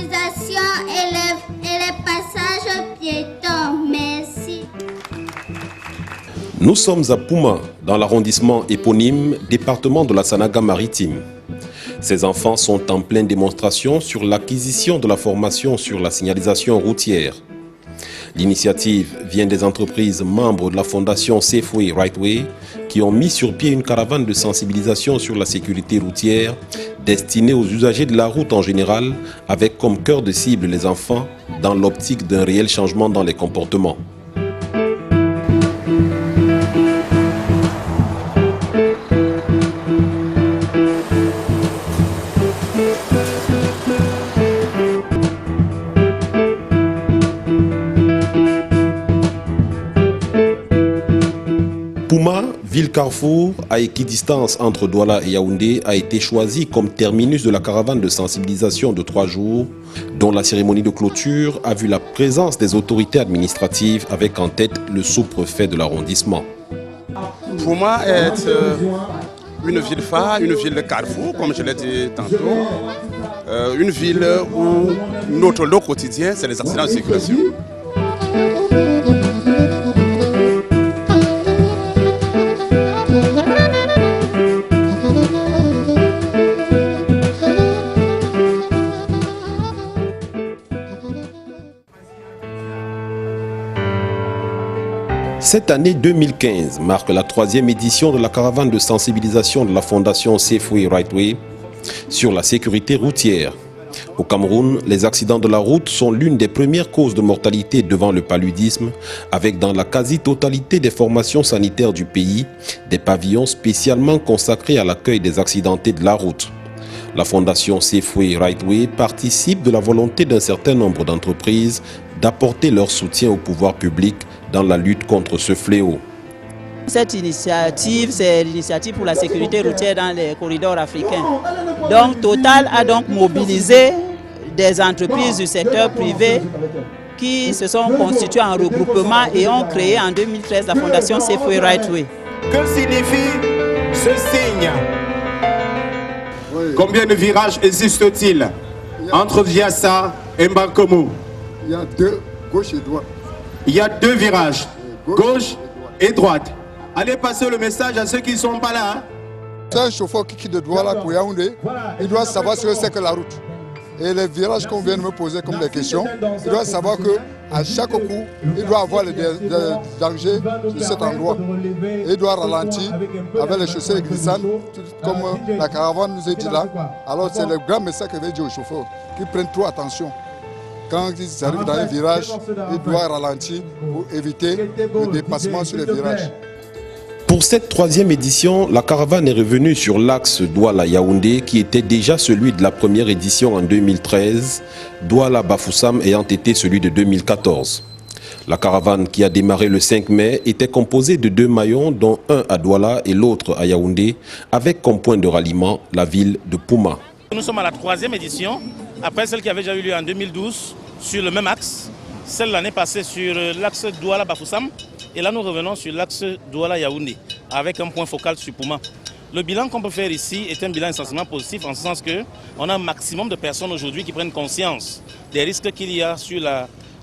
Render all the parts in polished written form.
signalisation et les passages piétons. Merci. Nous sommes à Pouma, dans l'arrondissement éponyme, département de la Sanaga-Maritime. Ces enfants sont en pleine démonstration sur l'acquisition de la formation sur la signalisation routière. L'initiative vient des entreprises membres de la fondation Safeway Rightway qui ont mis sur pied une caravane de sensibilisation sur la sécurité routière destinée aux usagers de la route en général, avec comme cœur de cible les enfants dans l'optique d'un réel changement dans les comportements. Pouma, ville carrefour à équidistance entre Douala et Yaoundé, a été choisi comme terminus de la caravane de sensibilisation de 3 jours, dont la cérémonie de clôture a vu la présence des autorités administratives avec en tête le sous-préfet de l'arrondissement. Pouma est une ville phare, une ville carrefour, comme je l'ai dit tantôt, une ville où notre lot quotidien, c'est les accidents de circulation. Cette année 2015 marque la 3e édition de la caravane de sensibilisation de la fondation Safeway Rightway sur la sécurité routière. Au Cameroun, les accidents de la route sont l'une des premières causes de mortalité devant le paludisme, avec dans la quasi-totalité des formations sanitaires du pays, des pavillons spécialement consacrés à l'accueil des accidentés de la route. La fondation Safeway Rightway participe de la volonté d'un certain nombre d'entreprises d'apporter leur soutien au pouvoir public dans la lutte contre ce fléau. Cette initiative, c'est l'initiative pour la sécurité routière dans les corridors africains. Donc Total a donc mobilisé des entreprises du secteur privé qui se sont constituées en regroupement et ont créé en 2013 la fondation Safeway Rightway. Que signifie ce signe? Combien de virages existent-il entre Viassa et Mbankomo? Il y a 2, gauche et droite. Il y a 2 virages, gauche et droite. Allez passer le message à ceux qui ne sont pas là. C'est un chauffeur qui quitte de Douala pour Yaoundé. Il doit savoir ce que c'est que la route. Et les virages qu'on vient de me poser comme des questions, il doit savoir qu'à chaque coup, il doit avoir les dangers de cet endroit. Et il doit ralentir avec les chaussées glissantes, comme la caravane nous a dit là. Alors c'est le grand message que je vais dire aux chauffeurs, qu'ils prennent trop attention. Quand ils arrivent dans un virage, ils doivent ralentir pour éviter le dépassement sur les virages. Pour cette 3e édition, la caravane est revenue sur l'axe Douala-Yaoundé qui était déjà celui de la première édition en 2013, Douala-Bafoussam ayant été celui de 2014. La caravane qui a démarré le 5 mai était composée de 2 maillons, dont un à Douala et l'autre à Yaoundé, avec comme point de ralliement la ville de Pouma. Nous sommes à la 3e édition, après celle qui avait déjà eu lieu en 2012 sur le même axe, celle l'année passée sur l'axe Douala-Bafoussam, et là nous revenons sur l'axe Douala-Yaoundé, avec un point focal sur Pouma. Le bilan qu'on peut faire ici est un bilan essentiellement positif, en ce sens qu'on a un maximum de personnes aujourd'hui qui prennent conscience des risques qu'il y a sur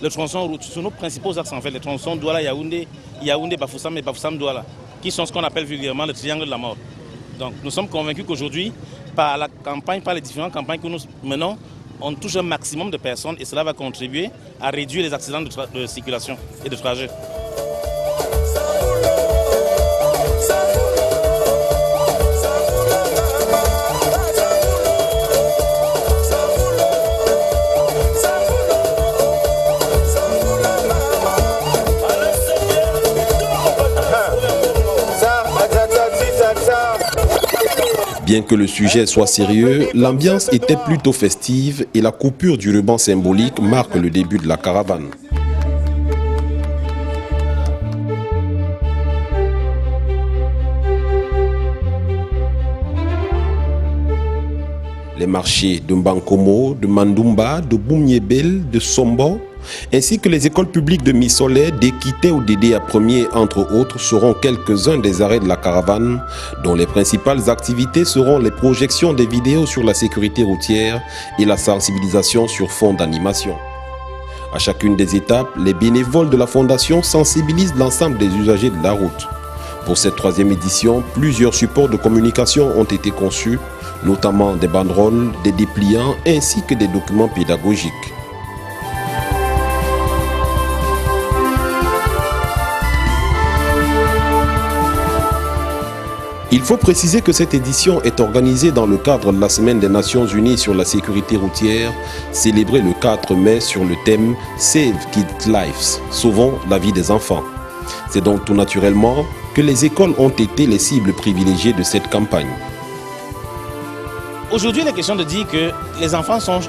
le tronçon route, sur nos principaux axes en fait, les tronçons Douala-Yaoundé, Yaoundé-Bafoussam et Bafoussam-Douala, qui sont ce qu'on appelle vulgairement le triangle de la mort. Donc nous sommes convaincus qu'aujourd'hui, par la campagne, par les différentes campagnes que nous menons, on touche un maximum de personnes et cela va contribuer à réduire les accidents de circulation et de trajet. Bien que le sujet soit sérieux, l'ambiance était plutôt festive et la coupure du ruban symbolique marque le début de la caravane. Les marchés de Mbankomo, de Mandumba, de Boumyebel, de Sombo ainsi que les écoles publiques de Missolé, d'Équité ou d'Édé à Premier, entre autres, seront quelques-uns des arrêts de la caravane, dont les principales activités seront les projections des vidéos sur la sécurité routière et la sensibilisation sur fond d'animation. À chacune des étapes, les bénévoles de la Fondation sensibilisent l'ensemble des usagers de la route. Pour cette 3e édition, plusieurs supports de communication ont été conçus, notamment des banderoles, des dépliants ainsi que des documents pédagogiques. Il faut préciser que cette édition est organisée dans le cadre de la Semaine des Nations Unies sur la sécurité routière, célébrée le 4 mai sur le thème « Save Kids Lives », sauvons la vie des enfants. C'est donc tout naturellement que les écoles ont été les cibles privilégiées de cette campagne. Aujourd'hui, il est question de dire que les enfants sont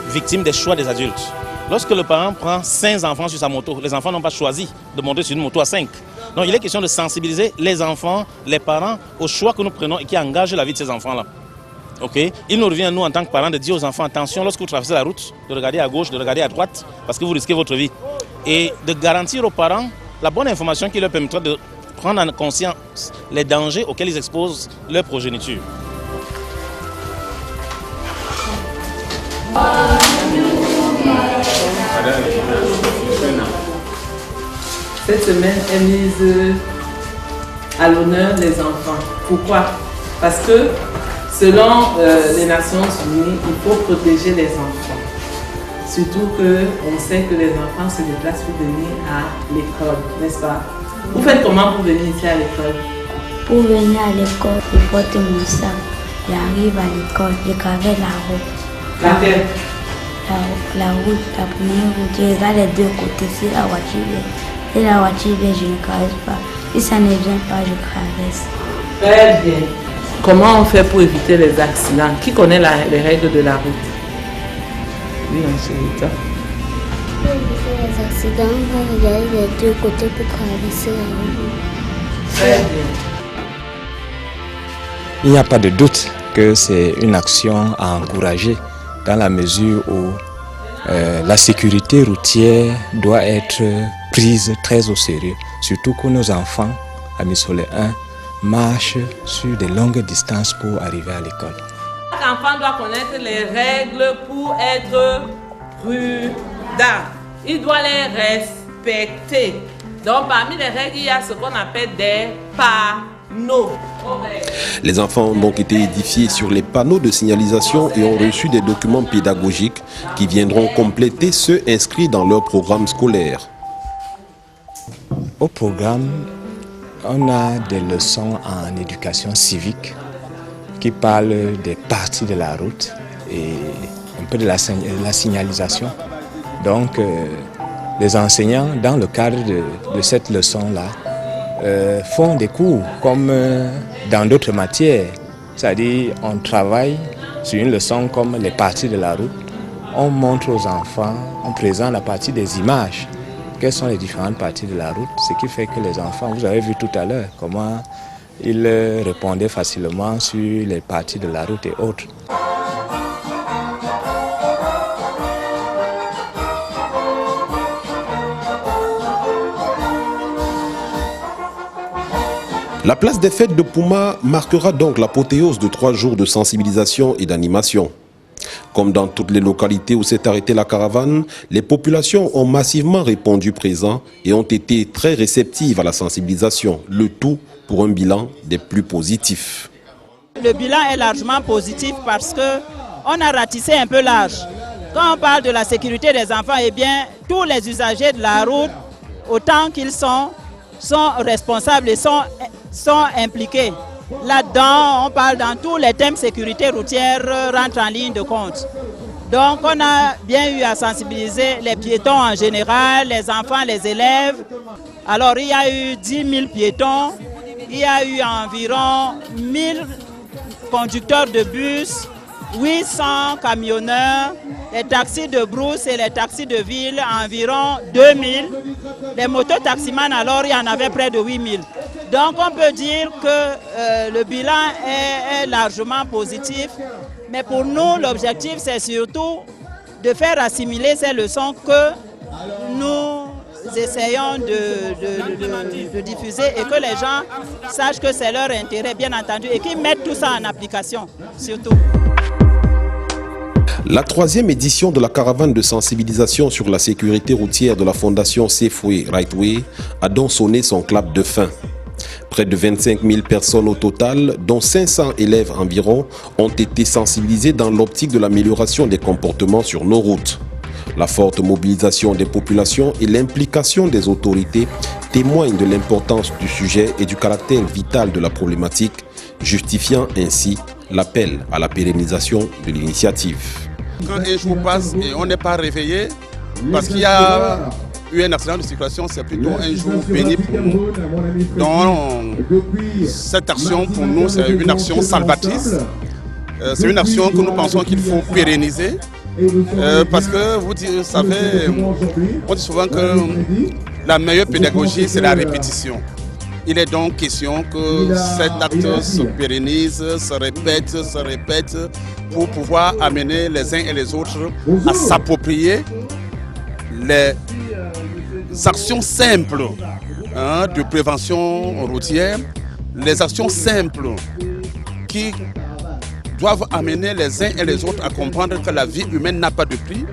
victimes des choix des adultes. Lorsque le parent prend 5 enfants sur sa moto, les enfants n'ont pas choisi de monter sur une moto à 5. Donc il est question de sensibiliser les enfants, les parents aux choix que nous prenons et qui engagent la vie de ces enfants-là. Okay? Il nous revient à nous en tant que parents de dire aux enfants, attention lorsque vous traversez la route, de regarder à gauche, de regarder à droite, parce que vous risquez votre vie. Et de garantir aux parents la bonne information qui leur permettra de prendre en conscience les dangers auxquels ils exposent leur progéniture. Cette semaine est mise à l'honneur des enfants. Pourquoi? Parce que selon les Nations Unies, il faut protéger les enfants. Surtout qu'on sait que les enfants se déplacent pour venir à l'école, n'est-ce pas? Vous faites comment pour venir ici à l'école? Pour venir à l'école, je porte mon sac. J'arrive à l'école, je traverse la route. Laquelle? La route, la première route, je regarde les deux côtés. Si la voiture vient, je ne traverse pas. Si ça ne vient pas, je traverse. Très bien. Comment on fait pour éviter les accidents? Qui connaît les règles de la route? Oui, Angélica. Pour éviter les accidents, on va regarder les deux côtés pour traverser la route. Très bien. Il n'y a pas de doute que c'est une action à encourager dans la mesure où la sécurité routière doit être prise très au sérieux. Surtout que nos enfants, à Missolé 1, marchent sur de longues distances pour arriver à l'école. Chaque enfant doit connaître les règles pour être prudent. Il doit les respecter. Donc parmi les règles, il y a ce qu'on appelle des panneaux. Les enfants ont donc été édifiés sur les panneaux de signalisation et ont reçu des documents pédagogiques qui viendront compléter ceux inscrits dans leur programme scolaire. Au programme, on a des leçons en éducation civique qui parlent des parties de la route et un peu de la signalisation. Donc, les enseignants, dans le cadre de cette leçon-là, font des cours comme dans d'autres matières. C'est-à-dire, on travaille sur une leçon comme les parties de la route. On montre aux enfants, on présente la partie des images. Quelles sont les différentes parties de la route? Ce qui fait que les enfants, vous avez vu tout à l'heure comment ils répondaient facilement sur les parties de la route et autres. La place des fêtes de Pouma marquera donc l'apothéose de 3 jours de sensibilisation et d'animation. Comme dans toutes les localités où s'est arrêtée la caravane, les populations ont massivement répondu présent et ont été très réceptives à la sensibilisation, le tout pour un bilan des plus positifs. Le bilan est largement positif parce qu'on a ratissé un peu large. Quand on parle de la sécurité des enfants, eh bien, tous les usagers de la route, autant qu'ils sont responsables et sont impliqués. Là-dedans, on parle dans tous les thèmes sécurité routière rentrent en ligne de compte. Donc, on a bien eu à sensibiliser les piétons en général, les enfants, les élèves. Alors, il y a eu 10 000 piétons, il y a eu environ 1000 conducteurs de bus, 800 camionneurs, les taxis de brousse et les taxis de ville, environ 2000. Les mototaximans, alors, il y en avait près de 8000. Donc, on peut dire que le bilan est largement positif. Mais pour nous, l'objectif, c'est surtout de faire assimiler ces leçons que nous essayons de diffuser et que les gens sachent que c'est leur intérêt, bien entendu, et qu'ils mettent tout ça en application, surtout. La 3e édition de la caravane de sensibilisation sur la sécurité routière de la fondation Safeway Right Way a donc sonné son clap de fin. Près de 25 000 personnes au total, dont 500 élèves environ, ont été sensibilisés dans l'optique de l'amélioration des comportements sur nos routes. La forte mobilisation des populations et l'implication des autorités témoignent de l'importance du sujet et du caractère vital de la problématique, justifiant ainsi l'appel à la pérennisation de l'initiative. Quand un jour passe et on n'est pas réveillé, parce qu'il y a eu un accident de circulation, c'est plutôt un jour béni pour nous. Donc cette action pour nous, c'est une action salvatrice. C'est une action que nous pensons qu'il faut pérenniser. Parce que vous savez, on dit souvent que la meilleure pédagogie, c'est la répétition. Il est donc question que cet acte se pérennise, se répète, pour pouvoir amener les uns et les autres à s'approprier les actions simples de prévention routière, les actions simples qui doivent amener les uns et les autres à comprendre que la vie humaine n'a pas de prix